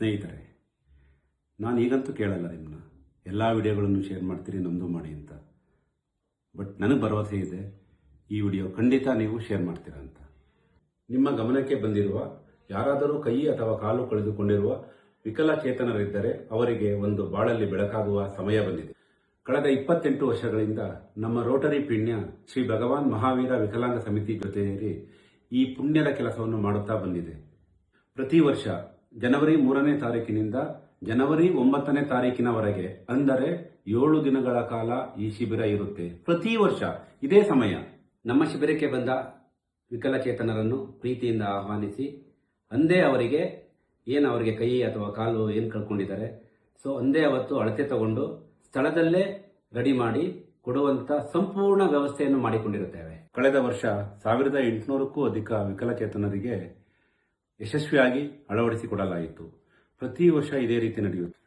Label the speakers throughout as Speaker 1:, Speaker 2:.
Speaker 1: ಸ್ನೇಹಿತರೆ, ನಾನು ಈಗಂತೂ ಕೇಳಲ್ಲ ನಿಮ್ಮನ್ನ ಎಲ್ಲ ವಿಡಿಯೋಗಳನ್ನು ಶೇರ್ ಮಾಡ್ತೀರಿ, ನಮ್ಮದು ಮಾಡಿ ಅಂತ. ಬಟ್ ನನಗೆ ಭರವಸೆ ಇದೆ, ಈ ವಿಡಿಯೋ ಖಂಡಿತ ನೀವು ಶೇರ್ ಮಾಡ್ತೀರಾ ಅಂತ. ನಿಮ್ಮ ಗಮನಕ್ಕೆ ಬಂದಿರುವ ಯಾರಾದರೂ ಕೈ ಅಥವಾ ಕಾಲು ಕಳೆದುಕೊಂಡಿರುವ ವಿಕಲಚೇತನರಿದ್ದರೆ ಅವರಿಗೆ ಒಂದು ಬಾಳಲ್ಲಿ ಬೆಳಕಾಗುವ ಸಮಯ ಬಂದಿದೆ. ಕಳೆದ 28 ವರ್ಷಗಳಿಂದ ನಮ್ಮ ರೋಟರಿ ಪೀಣ್ಯ ಶ್ರೀ ಭಗವಾನ್ ಮಹಾವೀರ ವಿಕಲಾಂಗ ಸಮಿತಿ ಜೊತೆ ಸೇರಿ ಈ ಪುಣ್ಯದ ಕೆಲಸವನ್ನು ಮಾಡುತ್ತಾ ಬಂದಿದೆ. ಪ್ರತಿ ವರ್ಷ ಜನವರಿ 3ನೇ ತಾರೀಕಿನಿಂದ ಜನವರಿ 9ನೇ ತಾರೀಕಿನವರೆಗೆ, ಅಂದರೆ 7 ದಿನಗಳ ಕಾಲ ಈ ಶಿಬಿರ ಇರುತ್ತೆ. ಪ್ರತಿ ವರ್ಷ ಇದೇ ಸಮಯ ನಮ್ಮ ಶಿಬಿರಕ್ಕೆ ಬಂದ ವಿಕಲಚೇತನರನ್ನು ಪ್ರೀತಿಯಿಂದ ಆಹ್ವಾನಿಸಿ, ಅಂದೇ ಅವರಿಗೆ ಕೈ ಅಥವಾ ಕಾಲು ಏನು ಕಳ್ಕೊಂಡಿದ್ದಾರೆ, ಸೊ ಅಂದೇ ಅವತ್ತು ಅಳತೆ ತಗೊಂಡು ಸ್ಥಳದಲ್ಲೇ ರೆಡಿ ಮಾಡಿ ಕೊಡುವಂತ ಸಂಪೂರ್ಣ ವ್ಯವಸ್ಥೆಯನ್ನು ಮಾಡಿಕೊಂಡಿರುತ್ತೇವೆ. ಕಳೆದ ವರ್ಷ 1800ಕ್ಕೂ ಅಧಿಕ ವಿಕಲಚೇತನರಿಗೆ ಯಶಸ್ವಿಯಾಗಿ ಅಳವಡಿಸಿಕೊಡಲಾಯಿತು. ಪ್ರತಿ ವರ್ಷ ಇದೇ ರೀತಿ ನಡೆಯುತ್ತೆ.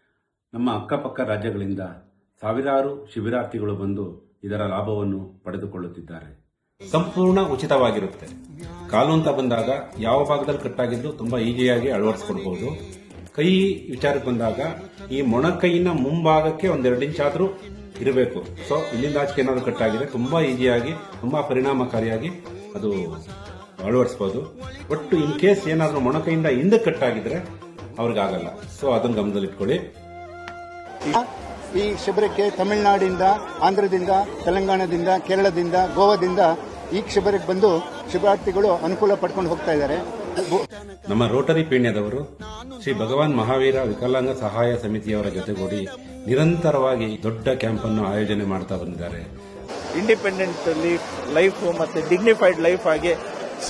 Speaker 1: ನಮ್ಮ ಅಕ್ಕಪಕ್ಕ ರಾಜ್ಯಗಳಿಂದ ಸಾವಿರಾರು ಶಿಬಿರಾರ್ಥಿಗಳು ಬಂದು ಇದರ ಲಾಭವನ್ನು ಪಡೆದುಕೊಳ್ಳುತ್ತಿದ್ದಾರೆ. ಸಂಪೂರ್ಣ ಉಚಿತವಾಗಿರುತ್ತೆ. ಕಾಲು ಅಂತ ಬಂದಾಗ ಯಾವ ಭಾಗದಲ್ಲಿ ಕಟ್ಟಾಗಿದ್ದು ತುಂಬಾ ಈಸಿಯಾಗಿ ಅಳವಡಿಸಿಕೊಡ್ಬಹುದು. ಕೈ ವಿಚಾರಕ್ಕೆ ಬಂದಾಗ ಈ ಮೊಣಕೈಯಿನ ಮುಂಭಾಗಕ್ಕೆ 1-2 ಇಂಚ್ ಆದ್ರೂ ಇರಬೇಕು. ಸೊ ಇಲ್ಲಿಂದ ಆಚೆ ಏನಾದ್ರು ಕಟ್ಟಾಗಿದೆ ತುಂಬಾ ಈಸಿಯಾಗಿ, ತುಂಬಾ ಪರಿಣಾಮಕಾರಿಯಾಗಿ ಅದು ಅಳವಡಿಸಬಹುದು. ಒಟ್ಟು ಇನ್ ಕೇಸ್ ಏನಾದ್ರೂ ಮೊಣಕೈಯಿಂದ ಹಿಂದಕ್ಕೆ ಕಟ್ಟಾಗಿದ್ರೆ ಅವ್ರಿಗಾಗಲ್ಲ. ಸೊ ಅದನ್ನು ಗಮನದಲ್ಲಿಟ್ಕೊಳ್ಳಿ.
Speaker 2: ಈ ಶಿಬಿರಕ್ಕೆ ತಮಿಳುನಾಡಿಂದ, ಆಂಧ್ರದಿಂದ, ತೆಲಂಗಾಣದಿಂದ, ಕೇರಳದಿಂದ, ಗೋವಾದಿಂದ ಈ ಶಿಬಿರಕ್ಕೆ ಬಂದು ಶಿಬಿರಾರ್ಥಿಗಳು ಅನುಕೂಲ ಪಡ್ಕೊಂಡು ಹೋಗ್ತಾ ಇದ್ದಾರೆ.
Speaker 1: ನಮ್ಮ ರೋಟರಿ ಪೀಣ್ಯದವರು ಶ್ರೀ ಭಗವಾನ್ ಮಹಾವೀರ ವಿಕಲಾಂಗ ಸಹಾಯ ಸಮಿತಿಯವರ ಜೊತೆಗೂಡಿ ನಿರಂತರವಾಗಿ ದೊಡ್ಡ ಕ್ಯಾಂಪ್ ಅನ್ನು ಆಯೋಜನೆ ಮಾಡ್ತಾ ಬಂದಿದ್ದಾರೆ.
Speaker 3: ಇಂಡಿಪೆಂಡೆಂಟ್ ಲೈಫ್ ಮತ್ತೆ ಡಿಗ್ನಿಫೈಡ್ ಲೈಫ್ ಆಗಿ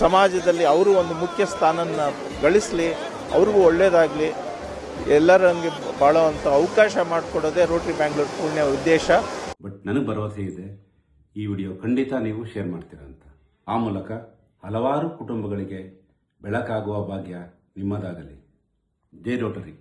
Speaker 3: ಸಮಾಜದಲ್ಲಿ ಅವರು ಒಂದು ಮುಖ್ಯ ಸ್ಥಾನನ ಗಳಿಸಲಿ, ಅವ್ರಿಗೂ ಒಳ್ಳೇದಾಗಲಿ, ಎಲ್ಲರಂಗೆ ಬಾಳುವಂಥ ಅವಕಾಶ ಮಾಡಿಕೊಡೋದೇ ರೋಟರಿ ಬ್ಯಾಂಗ್ಳೂರ್ ಪುಣ್ಯ ಉದ್ದೇಶ.
Speaker 1: ಬಟ್ ನನಗೆ ಭರವಸೆ ಇದೆ, ಈ ವಿಡಿಯೋ ಖಂಡಿತ ನೀವು ಶೇರ್ ಮಾಡ್ತೀರಾ ಅಂತ. ಆ ಮೂಲಕ ಹಲವಾರು ಕುಟುಂಬಗಳಿಗೆ ಬೆಳಕಾಗುವ ಭಾಗ್ಯ ನಿಮ್ಮದಾಗಲಿ. ಜೈ ರೋಟರಿ.